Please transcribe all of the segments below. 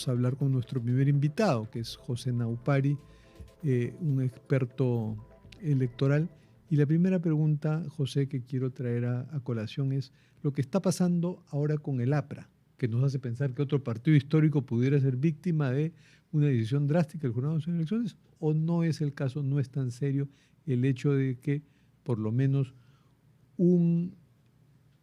A hablar con nuestro primer invitado, que es José Naupari, un experto electoral. Y la primera pregunta, José, que quiero traer a colación es lo que está pasando ahora con el APRA, que nos hace pensar que otro partido histórico pudiera ser víctima de una decisión drástica del Jurado Nacional de Elecciones, o no es el caso, no es tan serio el hecho de que por lo menos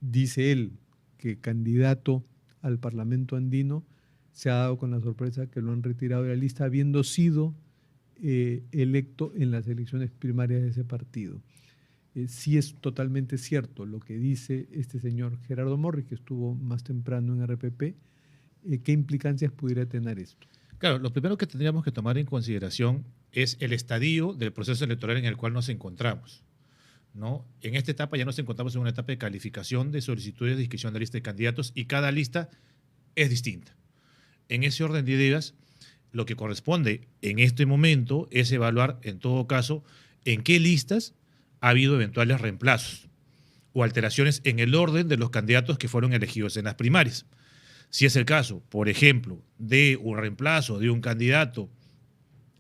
dice él, que candidato al Parlamento andino se ha dado con la sorpresa que lo han retirado de la lista, habiendo sido electo en las elecciones primarias de ese partido. Sí es totalmente cierto lo que dice este señor Gerardo Morris, que estuvo más temprano en RPP. ¿Qué implicancias pudiera tener esto? Claro, lo primero que tendríamos que tomar en consideración es el estadio del proceso electoral en el cual nos encontramos, ¿no? En esta etapa ya nos encontramos en una etapa de calificación de solicitudes de inscripción de lista de candidatos y cada lista es distinta. En ese orden de ideas, lo que corresponde en este momento es evaluar, en todo caso, en qué listas ha habido eventuales reemplazos o alteraciones en el orden de los candidatos que fueron elegidos en las primarias. Si es el caso, por ejemplo, de un reemplazo de un candidato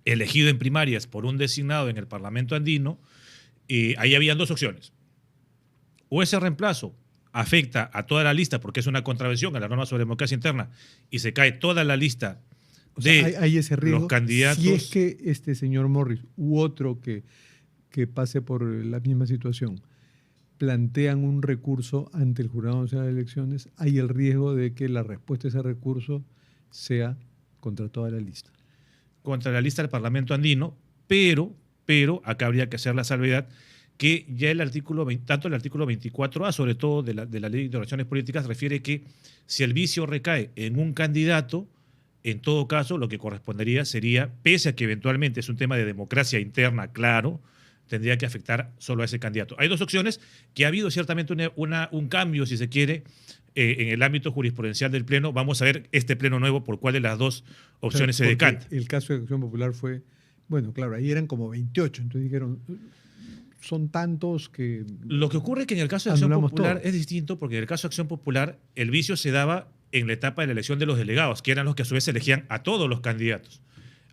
elegido en primarias por un designado en el Parlamento andino, ahí habían dos opciones. O ese reemplazo afecta a toda la lista porque es una contravención a la norma sobre democracia interna y se cae toda la lista O sea, de hay ese los riesgo candidatos. si es que este señor Morris u otro que pase por la misma situación plantean un recurso ante el Jurado Nacional de Elecciones, hay el riesgo de que la respuesta a ese recurso sea contra toda la lista. Contra la lista del Parlamento andino, pero acá habría que hacer la salvedad que ya el artículo 20, tanto el artículo 24A, sobre todo de la Ley de Organizaciones Políticas, refiere que si el vicio recae en un candidato, en todo caso lo que correspondería sería, pese a que eventualmente es un tema de democracia interna, claro, tendría que afectar solo a ese candidato. Hay dos opciones, que ha habido ciertamente un cambio, si se quiere, en el ámbito jurisprudencial del Pleno. Vamos a ver este Pleno nuevo por cuál de las dos opciones se decanta. El caso de Acción Popular fue, bueno, claro, ahí eran como 28, entonces dijeron, son tantos que... Lo que ocurre es que en el caso de Acción Popular todo. es distinto, porque en el caso de Acción Popular el vicio se daba en la etapa de la elección de los delegados, que eran los que a su vez elegían a todos los candidatos.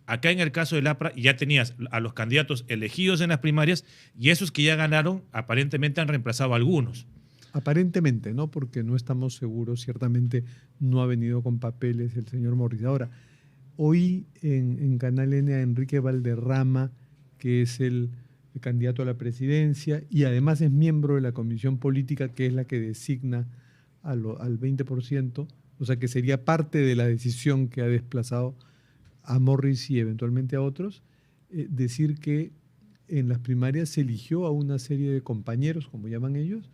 Acá en el caso del APRA ya tenías a los candidatos elegidos en las primarias y esos que ya ganaron aparentemente han reemplazado a algunos. Aparentemente, ¿no? Porque no estamos seguros, ciertamente no ha venido con papeles el señor Morris. Ahora, hoy en Canal N a Enrique Valderrama, que es el candidato a la presidencia y además es miembro de la comisión política, que es la que designa al 20%, o sea que sería parte de la decisión que ha desplazado a Morris y eventualmente a otros, decir que en las primarias se eligió a una serie de compañeros, como llaman ellos,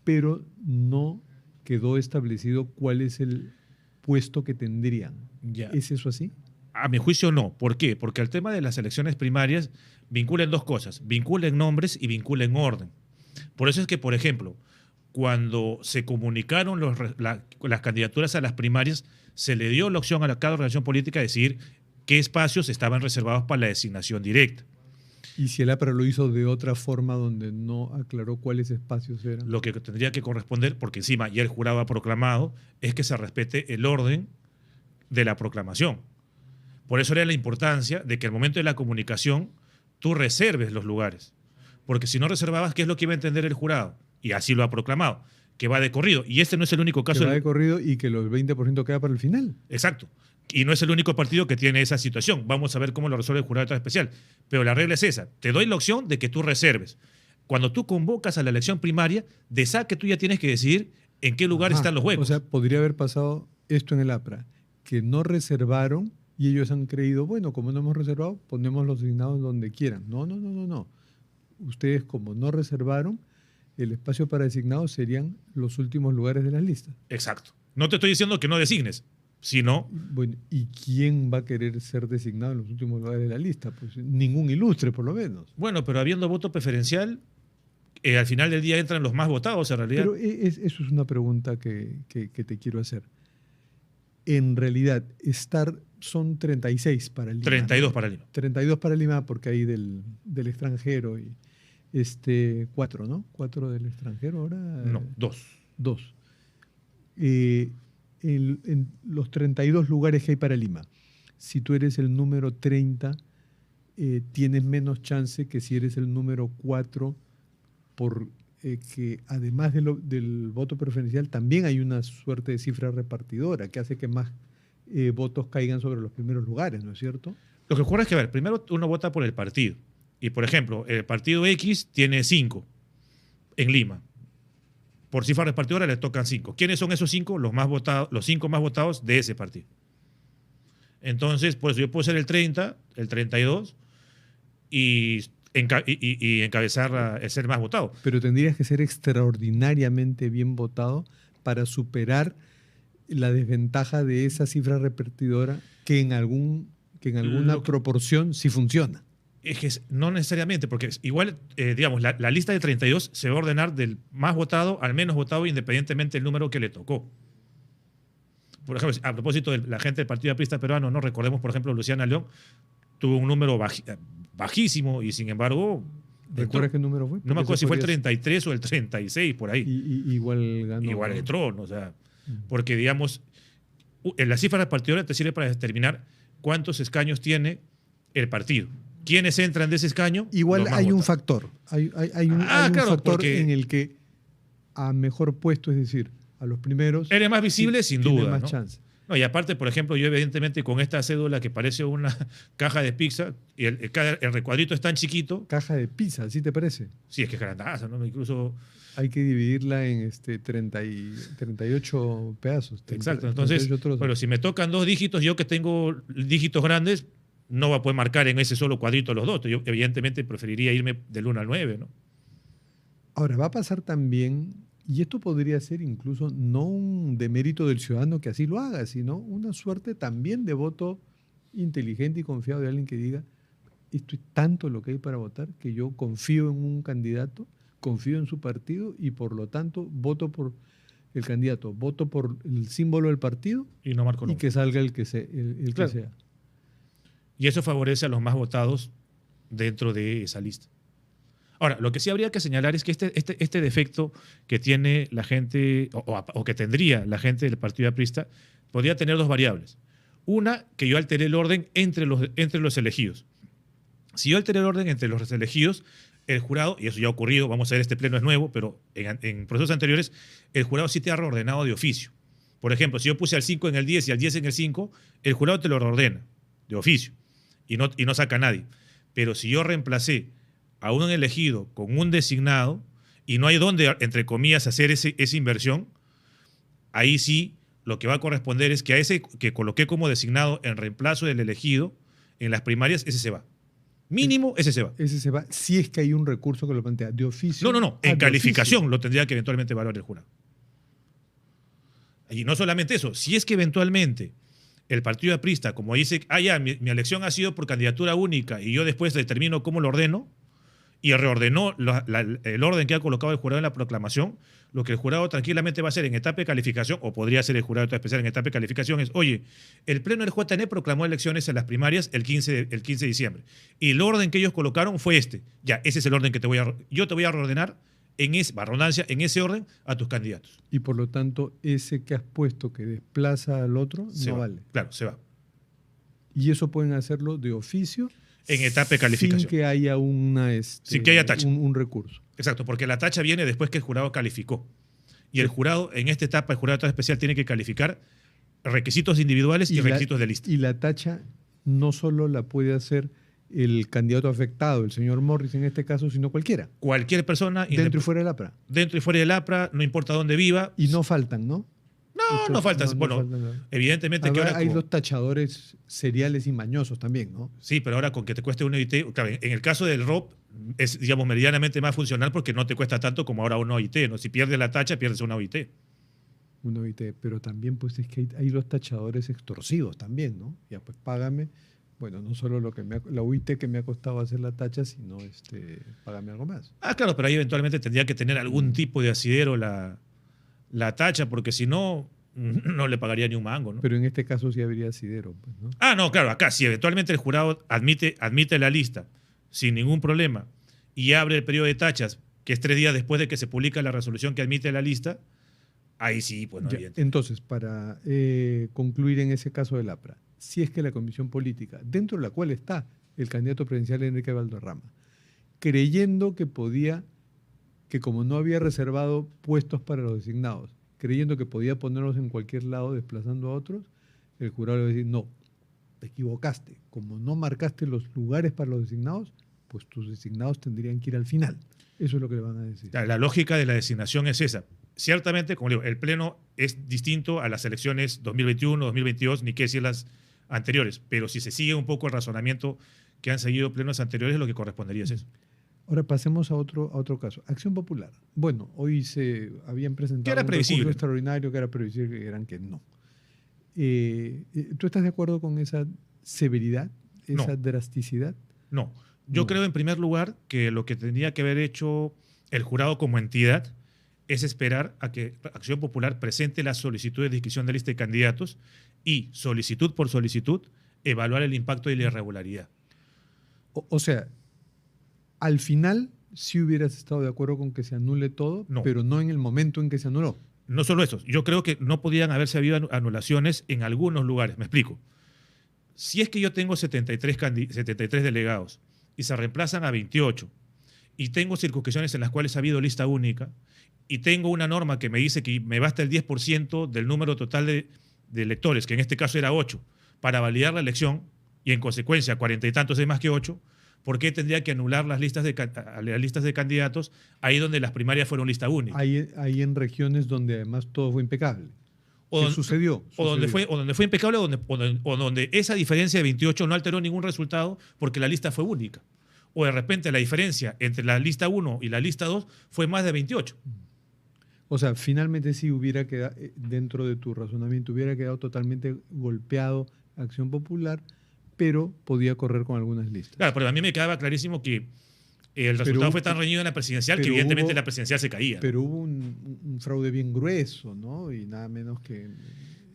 pero no quedó establecido cuál es el puesto que tendrían. Ya. ¿Es eso así? A mi juicio no. ¿Por qué? Porque el tema de las elecciones primarias vincula en dos cosas, vincula en nombres y vincula en orden. Por eso es que, por ejemplo, cuando se comunicaron las candidaturas a las primarias, se le dio la opción a cada organización política de decidir qué espacios estaban reservados para la designación directa. Y si el APRA lo hizo de otra forma donde no aclaró cuáles espacios eran. Lo que tendría que corresponder, porque encima ya el jurado ha proclamado, es que se respete el orden de la proclamación. Por eso era la importancia de que al momento de la comunicación tú reserves los lugares. Porque si no reservabas, ¿qué es lo que iba a entender el jurado? Y así lo ha proclamado, que va de corrido. Y este no es el único caso. Que va de corrido y que los 20% queda para el final. Exacto. Y no es el único partido que tiene esa situación. Vamos a ver cómo lo resuelve el jurado de trato especial. Pero la regla es esa. Te doy la opción de que tú reserves. Cuando tú convocas a la elección primaria, de saque tú ya tienes que decidir en qué lugar están los huecos. O sea, podría haber pasado esto en el APRA, que no reservaron y ellos han creído, bueno, como no hemos reservado, ponemos los designados donde quieran. No. Ustedes, como no reservaron, el espacio para designados serían los últimos lugares de las listas. Exacto. No te estoy diciendo que no designes, sino... Bueno, ¿y quién va a querer ser designado en los últimos lugares de la lista? Pues ningún ilustre, por lo menos. Bueno, pero habiendo voto preferencial, al final del día entran los más votados, en realidad. Pero eso es una pregunta que te quiero hacer. En realidad, son 36 para Lima. 32 ¿no? para Lima. 32 para Lima porque hay del extranjero y 4, ¿no? 4 del extranjero ahora. No, 2. 2. en los 32 lugares que hay para Lima. Si tú eres el número 30, tienes menos chance que si eres el número 4, que además del voto preferencial también hay una suerte de cifra repartidora que hace que más votos caigan sobre los primeros lugares, ¿no es cierto? Lo que ocurre es que, a ver, primero uno vota por el partido. Y, por ejemplo, el partido X tiene 5 en Lima. Por cifra repartidora le tocan 5. ¿Quiénes son esos 5? Los más votados, los 5 más votados de ese partido. Entonces, pues yo puedo ser el 30, el 32 y encabezar el ser más votado. Pero tendrías que ser extraordinariamente bien votado para superar la desventaja de esa cifra repartidora que en alguna proporción sí funciona. Es que no necesariamente, porque igual, digamos, la lista de 32 se va a ordenar del más votado al menos votado independientemente del número que le tocó. Por ejemplo, a propósito de la gente del Partido Aprista Peruano, no recordemos, por ejemplo, Luciana León tuvo un número bajísimo y sin embargo... ¿Recuerdas qué número fue? No me acuerdo si fue el 33 o el 36, por ahí. Igual ganó. Igual entró, ¿no? O sea, porque, digamos, la cifra repartidora te sirve para determinar cuántos escaños tiene el partido. ¿Quiénes entran de ese escaño? Igual hay un factor. Hay un factor porque en el que a mejor puesto, es decir, a los primeros... Eres más visible, sin duda. Más ¿no? chance. No, y aparte, por ejemplo, yo evidentemente con esta cédula que parece una caja de pizza, y el recuadrito es tan chiquito. Caja de pizza, ¿sí te parece? Sí, es que es grandaza, ¿no? Incluso... Hay que dividirla en 38 pedazos. Exacto, entonces, bueno, si me tocan 2 dígitos, yo que tengo dígitos grandes, no va a poder marcar en ese solo cuadrito los 2. Yo evidentemente preferiría irme del 1 al 9, ¿no? Ahora, va a pasar también, y esto podría ser incluso no un demérito del ciudadano que así lo haga, sino una suerte también de voto inteligente y confiado de alguien que diga, esto es tanto lo que hay para votar, que yo confío en un candidato, confío en su partido y por lo tanto voto por el candidato, voto por el símbolo del partido y no marco y que salga el que sea. Claro. Que sea. Y eso favorece a los más votados dentro de esa lista. Ahora, lo que sí habría que señalar es que este defecto que tiene la gente, o que tendría la gente del Partido Aprista, podría tener 2 variables. Una, que yo alteré el orden entre los elegidos. Si yo alteré el orden entre los elegidos, el jurado, y eso ya ha ocurrido, vamos a ver, este pleno es nuevo, pero en procesos anteriores, el jurado sí te ha reordenado de oficio. Por ejemplo, si yo puse al 5 en el 10 y al 10 en el 5, el jurado te lo reordena de oficio y no saca a nadie. Pero si yo reemplacé a un elegido con un designado y no hay dónde, entre comillas, hacer esa inversión, ahí sí lo que va a corresponder es que a ese que coloqué como designado en reemplazo del elegido en las primarias, ese se va. Mínimo, ese se va. Ese se va si es que hay un recurso que lo plantea de oficio. No. En calificación lo tendría que eventualmente evaluar el jurado. Y no solamente eso, si es que eventualmente el partido aprista, como dice, ya, mi elección ha sido por candidatura única y yo después determino cómo lo ordeno, y reordenó el orden que ha colocado el jurado en la proclamación, lo que el jurado tranquilamente va a hacer en etapa de calificación, o podría ser el jurado especial en etapa de calificación, es, oye, el pleno del JN proclamó elecciones en las primarias el 15 de diciembre, y el orden que ellos colocaron fue ya, ese es el orden que yo te voy a reordenar, en ese orden, a tus candidatos. Y por lo tanto, ese que has puesto que desplaza al otro, no vale. Claro, se va. Y eso pueden hacerlo de oficio, en etapa de calificación. Sin que haya sin que haya tacha. Un recurso. Exacto, porque la tacha viene después que el jurado calificó. Y el jurado, en esta etapa, el jurado de etapa especial tiene que calificar requisitos individuales y requisitos de lista. Y la tacha no solo la puede hacer el candidato afectado, el señor Morris en este caso, sino cualquiera. Cualquier persona. Dentro y fuera del APRA. Dentro y fuera del APRA, no importa dónde viva. Y no faltan, ¿no? No faltan. Bueno, evidentemente que ahora hay los tachadores seriales y mañosos también, ¿no? Sí, pero ahora con que te cueste una OIT, claro, en el caso del ROP es, digamos, medianamente más funcional porque no te cuesta tanto como ahora una OIT, ¿no? Si pierdes la tacha, pierdes una OIT. Una OIT, pero también pues es que hay los tachadores extorsivos también, ¿no? Ya pues págame, bueno, no solo la OIT que me ha costado hacer la tacha, sino págame algo más. Claro, pero ahí eventualmente tendría que tener algún tipo de asidero la tacha, porque si no, no le pagaría ni un mango, ¿no? Pero en este caso sí habría asidero, pues, ¿no? No, claro, acá si eventualmente el jurado admite la lista sin ningún problema y abre el periodo de tachas, que es 3 días después de que se publica la resolución que admite la lista, ahí sí, pues no, Ya, evidente. entonces, para concluir en ese caso del APRA, si es que la comisión política, dentro de la cual está el candidato presidencial Enrique Valderrama, creyendo que podía, que como no había reservado puestos para los designados, creyendo que podía ponerlos en cualquier lado desplazando a otros, el jurado le va a decir, no, te equivocaste. Como no marcaste los lugares para los designados, pues tus designados tendrían que ir al final. Eso es lo que le van a decir. La lógica de la designación es esa. Ciertamente, como digo, el Pleno es distinto a las elecciones 2021, 2022, ni qué decir las anteriores, pero si se sigue un poco el razonamiento que han seguido plenos anteriores, lo que correspondería es eso. Ahora pasemos a otro caso. Acción Popular. Bueno, hoy se habían Que presentado era un recurso previsible. extraordinario que era previsible que eran que no. ¿Tú estás de acuerdo con esa severidad, esa No. drasticidad? No. Yo No. creo, en primer lugar, que lo que tendría que haber hecho el jurado como entidad es esperar a que Acción Popular presente las solicitudes de inscripción de lista de candidatos y, solicitud por solicitud, evaluar el impacto y la irregularidad. O sea, al final sí hubieras estado de acuerdo con que se anule todo, No. pero no en el momento en que se anuló. No solo eso, yo creo que no podían haberse habido anulaciones en algunos lugares. Me explico. Si es que yo tengo 73 delegados y se reemplazan a 28 y tengo circunscripciones en las cuales ha habido lista única y tengo una norma que me dice que me basta el 10% del número total de electores, que en este caso era 8, para validar la elección y en consecuencia 40 y tantos es más que 8, ¿por qué tendría que anular las listas de candidatos ahí donde las primarias fueron lista única? Hay en regiones donde además todo fue impecable. ¿Qué sucedió? O donde fue impecable o donde esa diferencia de 28 no alteró ningún resultado porque la lista fue única. O de repente la diferencia entre la lista 1 y la lista 2 fue más de 28. O sea, finalmente sí hubiera quedado, dentro de tu razonamiento, hubiera quedado totalmente golpeado Acción Popular, pero podía correr con algunas listas. Claro, pero a mí me quedaba clarísimo que el resultado fue tan reñido en la presidencial que evidentemente la presidencial se caía. Pero hubo un fraude bien grueso, ¿no? Y nada menos que...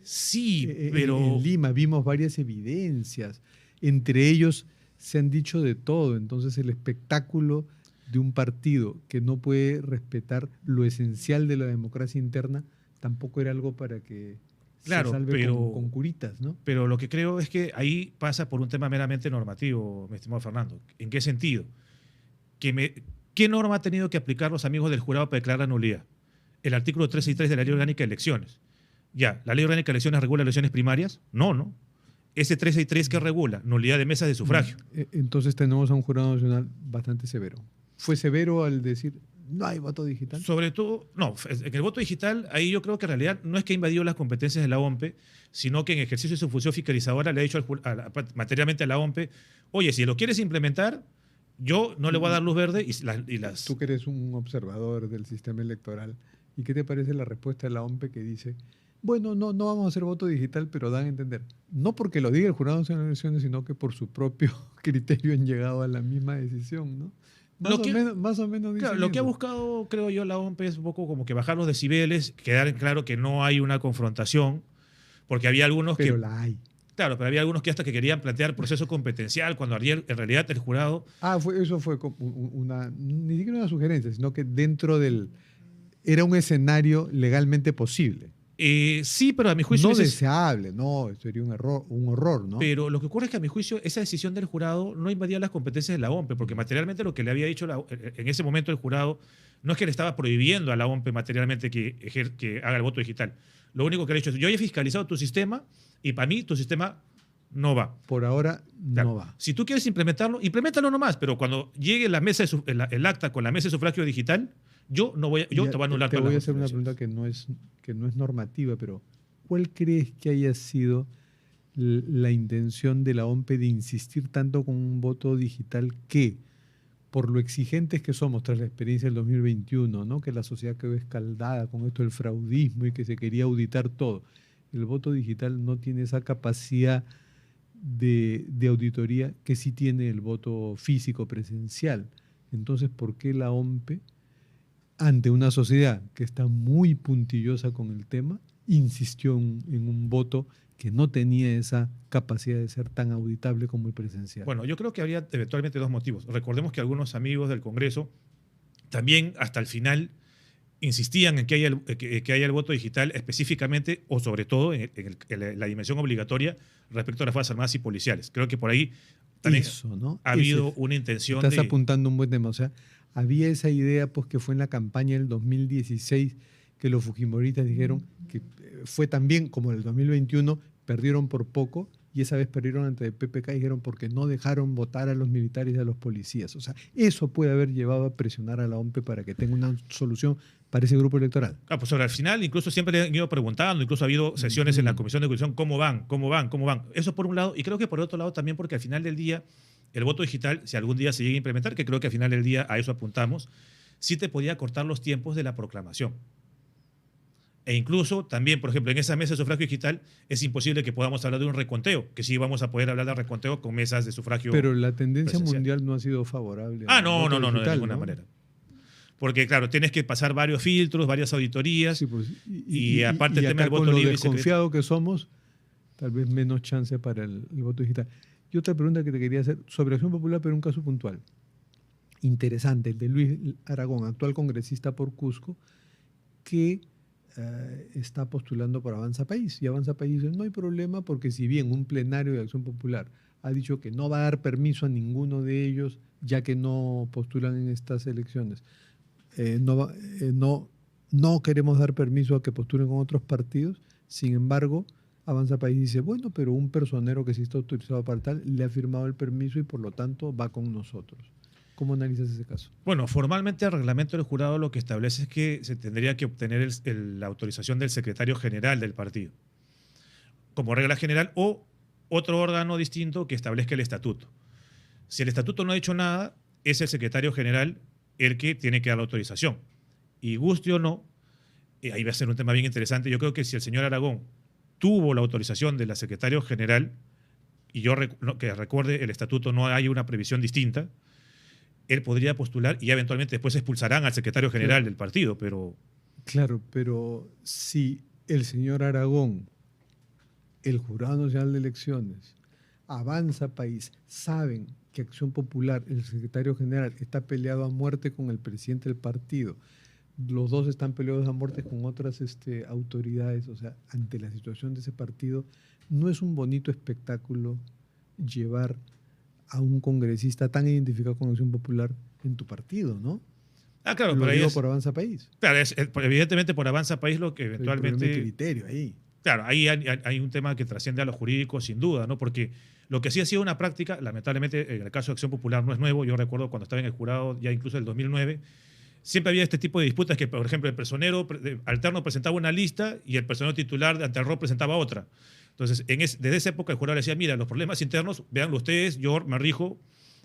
Sí, pero... En Lima vimos varias evidencias. Entre ellos se han dicho de todo. Entonces el espectáculo de un partido que no puede respetar lo esencial de la democracia interna tampoco era algo para que claro, se salve pero, con curitas, ¿no? Pero lo que creo es que ahí pasa por un tema meramente normativo, mi estimado Fernando. ¿En qué sentido? ¿Qué norma ha tenido que aplicar los amigos del jurado para declarar la nulidad? El artículo 363 de la Ley Orgánica de Elecciones. Ya, ¿la Ley Orgánica de Elecciones regula elecciones primarias? No, ¿no? Ese 363 que regula nulidad de mesas de sufragio. Entonces tenemos a un jurado nacional bastante severo. ¿Fue severo al decir no hay voto digital? Sobre todo, no, en el voto digital, ahí yo creo que en realidad no es que ha invadido las competencias de la OMPE, sino que en ejercicio de su función fiscalizadora le ha dicho materialmente a la OMPE, oye, si lo quieres implementar, yo no le voy a dar luz verde y las... Tú que eres un observador del sistema electoral, ¿y qué te parece la respuesta de la OMPE que dice, bueno, no vamos a hacer voto digital, pero dan a entender, no porque lo diga el Jurado Nacional de Elecciones, sino que por su propio criterio han llegado a la misma decisión, ¿no? Más o menos claro, lo que ha buscado, creo yo, la OMPE es un poco como que bajar los decibeles, quedar en claro que no hay una confrontación, porque había algunos pero la hay. Claro, pero había algunos que hasta que querían plantear proceso competencial, cuando en realidad el jurado... Eso fue ni siquiera una sugerencia, sino que dentro del... Era un escenario legalmente posible. Sí, pero a mi juicio... No deseable, no, sería un horror, ¿no? Pero lo que ocurre es que a mi juicio esa decisión del jurado no invadía las competencias de la OMPE, porque materialmente lo que le había dicho en ese momento el jurado no es que le estaba prohibiendo a la OMPE materialmente que haga el voto digital. Lo único que le ha dicho es, yo he fiscalizado tu sistema y para mí tu sistema no va. Por ahora no va. Si tú quieres implementarlo, implementalo nomás, pero cuando llegue la mesa el acta con la mesa de sufragio digital, yo te voy a anular. Te voy a hacer una pregunta que no es normativa, pero ¿cuál crees que haya sido la intención de la OMPE de insistir tanto con un voto digital que, por lo exigentes que somos tras la experiencia del 2021, ¿no? Que la sociedad quedó escaldada con esto del fraudismo y que se quería auditar todo? El voto digital no tiene esa capacidad de auditoría que sí tiene el voto físico presencial. Entonces, ¿por qué la OMPE, ante una sociedad que está muy puntillosa con el tema, insistió en un voto que no tenía esa capacidad de ser tan auditable como el presencial? Bueno, yo creo que habría eventualmente dos motivos. Recordemos que algunos amigos del Congreso también hasta el final insistían en que haya el voto digital específicamente o sobre todo en la dimensión obligatoria respecto a las Fuerzas Armadas y policiales. Creo que por ahí también Eso, ¿no? ha habido una intención estás de... apuntando un buen tema. O sea, había esa idea pues que fue en la campaña del 2016 que los fujimoristas dijeron que fue también como en el 2021, perdieron por poco y esa vez perdieron ante el PPK y dijeron porque no dejaron votar a los militares y a los policías. O sea, eso puede haber llevado a presionar a la OMP para que tenga una solución para ese grupo electoral. Pues ahora, al final incluso siempre le han ido preguntando, incluso ha habido sesiones en la Comisión de Constitución, ¿cómo van? ¿Cómo van? ¿Cómo van? Eso por un lado, y creo que por otro lado también porque al final del día, el voto digital, si algún día se llega a implementar, que creo que al final del día a eso apuntamos, sí te podía cortar los tiempos de la proclamación. E incluso también, por ejemplo, en esa mesa de sufragio digital es imposible que podamos hablar de un reconteo, que sí vamos a poder hablar de reconteo con mesas de sufragio. Pero la tendencia presencial mundial no ha sido favorable. No, digital, de ninguna manera. Porque, claro, tienes que pasar varios filtros, varias auditorías, sí, pues, y aparte el tema del voto con libre lo desconfiado que somos, tal vez menos chance para el voto digital. Y otra pregunta que te quería hacer sobre Acción Popular, pero un caso puntual. Interesante, el de Luis Aragón, actual congresista por Cusco, que está postulando por Avanza País. Y Avanza País dice, no hay problema porque si bien un plenario de Acción Popular ha dicho que no va a dar permiso a ninguno de ellos, ya que no postulan en estas elecciones, no queremos dar permiso a que postulen con otros partidos. Sin embargo, Avanza País dice, bueno, pero un personero que sí está autorizado para tal le ha firmado el permiso y por lo tanto va con nosotros. ¿Cómo analizas ese caso? Bueno, formalmente el reglamento del jurado lo que establece es que se tendría que obtener la autorización del secretario general del partido, como regla general, o otro órgano distinto que establezca el estatuto. Si el estatuto no ha dicho nada, es el secretario general el que tiene que dar la autorización. Y guste o no, ahí va a ser un tema bien interesante. Yo creo que si el señor Aragón tuvo la autorización de la secretario general, y yo que recuerde, el estatuto no hay una previsión distinta, él podría postular y eventualmente después expulsarán al secretario general del partido, pero... Claro, pero si el señor Aragón, el Jurado Nacional de Elecciones, Avanza País, saben que Acción Popular, el secretario general, está peleado a muerte con el presidente del partido, los dos están peleados a muerte con otras autoridades, o sea, ante la situación de ese partido, no es un bonito espectáculo llevar a un congresista tan identificado con Acción Popular en tu partido, ¿no? Claro, lo pero digo ahí por Avanza País. Claro, evidentemente por Avanza País lo que eventualmente... Hay criterio ahí. Claro, ahí hay un tema que trasciende a lo jurídico sin duda, ¿no? Porque lo que sí ha sido una práctica, lamentablemente en el caso de Acción Popular no es nuevo, yo recuerdo cuando estaba en el jurado ya incluso el 2009, siempre había este tipo de disputas que, por ejemplo, el personero alterno presentaba una lista y el personero titular ante el RO presentaba otra. Entonces, desde esa época el jurado le decía, mira, los problemas internos, véanlo ustedes, yo me rijo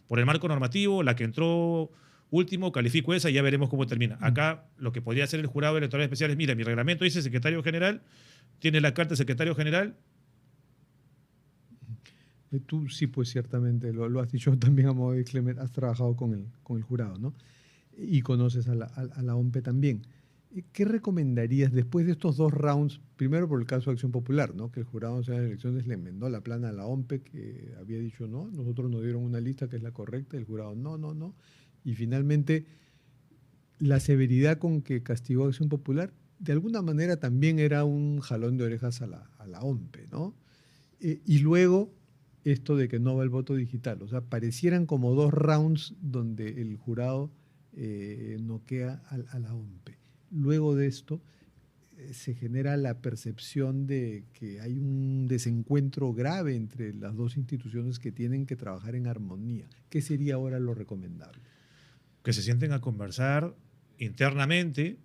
por el marco normativo, la que entró último, califico esa y ya veremos cómo termina. Acá lo que podría hacer el jurado electoral especial es, mira, mi reglamento dice secretario general, tiene la carta del secretario general. Tú sí, pues ciertamente, lo has dicho también a modo de Clement, has trabajado con el jurado, ¿no? Y conoces a la OMP también. ¿Qué recomendarías después de estos dos rounds? Primero por el caso de Acción Popular, ¿no? Que el Jurado Nacional de Elecciones le enmendó la plana a la OMP, que había dicho no, nosotros nos dieron una lista que es la correcta, el jurado no. Y finalmente, la severidad con que castigó a Acción Popular, de alguna manera también era un jalón de orejas a la OMP, ¿no? Y luego, esto de que no va el voto digital. O sea, parecieran como dos rounds donde el jurado noquea a la OMP. Luego de esto se genera la percepción de que hay un desencuentro grave entre las dos instituciones que tienen que trabajar en armonía. ¿Qué sería ahora lo recomendable? Que se sienten a conversar internamente,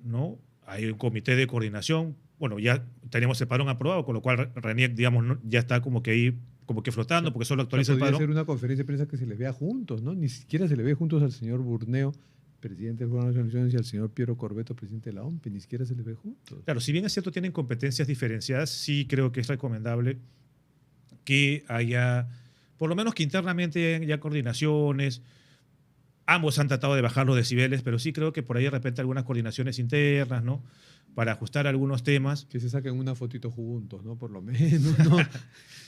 ¿no? Hay un comité de coordinación. Bueno, ya tenemos el padrón aprobado, con lo cual RENIEC, digamos, ya está como que ahí, como que flotando, porque solo actualiza el padrón. Podría ser una conferencia de prensa que se les vea juntos, ¿no? Ni siquiera se le ve juntos al señor Burneo, presidente del Jurado Nacional de Elecciones, y al señor Piero Corbeto, presidente de la OMP, ni siquiera se les ve juntos. Claro, si bien es cierto, tienen competencias diferenciadas, sí creo que es recomendable que haya, por lo menos que internamente haya coordinaciones. Ambos han tratado de bajar los decibeles, pero sí creo que por ahí de repente algunas coordinaciones internas, ¿no? Para ajustar algunos temas. Que se saquen una fotito juntos, ¿no? Por lo menos, ¿no?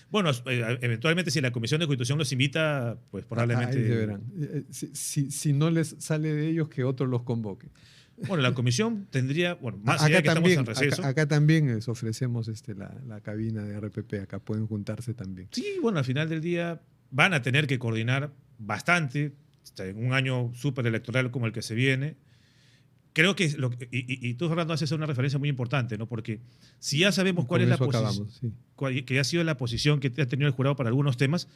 Bueno, eventualmente si la Comisión de Constitución los invita, pues probablemente... Ahí se verán. Si no les sale de ellos, que otro los convoque. Bueno, la comisión tendría, bueno, más allá de que estamos en receso. Acá también les ofrecemos la cabina de RPP, acá pueden juntarse también. Sí, bueno, al final del día van a tener que coordinar bastante en un año súper electoral como el que se viene. Creo que, y tú, Fernando, haces una referencia muy importante, ¿no? Porque si ya sabemos cuál es la posición, sí. que ha sido la posición que ha tenido el jurado para algunos temas,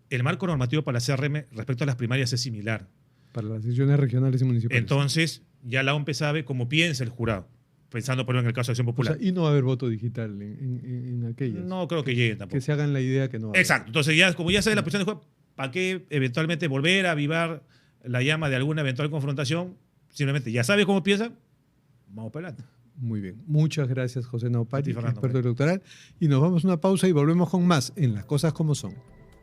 el marco normativo para la CRM respecto a las primarias es similar. Para las sesiones regionales y municipales. Entonces, ya la OMP sabe cómo piensa el jurado, pensando, por ejemplo, en el caso de Acción Popular. O sea, y no va a haber voto digital en aquellas. No creo que lleguen tampoco. Que se hagan la idea que no va a haber. Exacto. Entonces, ya, como ya sabe la posición del juez, ¿para qué eventualmente volver a avivar la llama de alguna eventual confrontación? Simplemente ya sabe cómo piensa, vamos para adelante. Muy bien. Muchas gracias, José Naupari, Fernando, experto electoral. Y nos vamos a una pausa y volvemos con más en Las Cosas Como Son.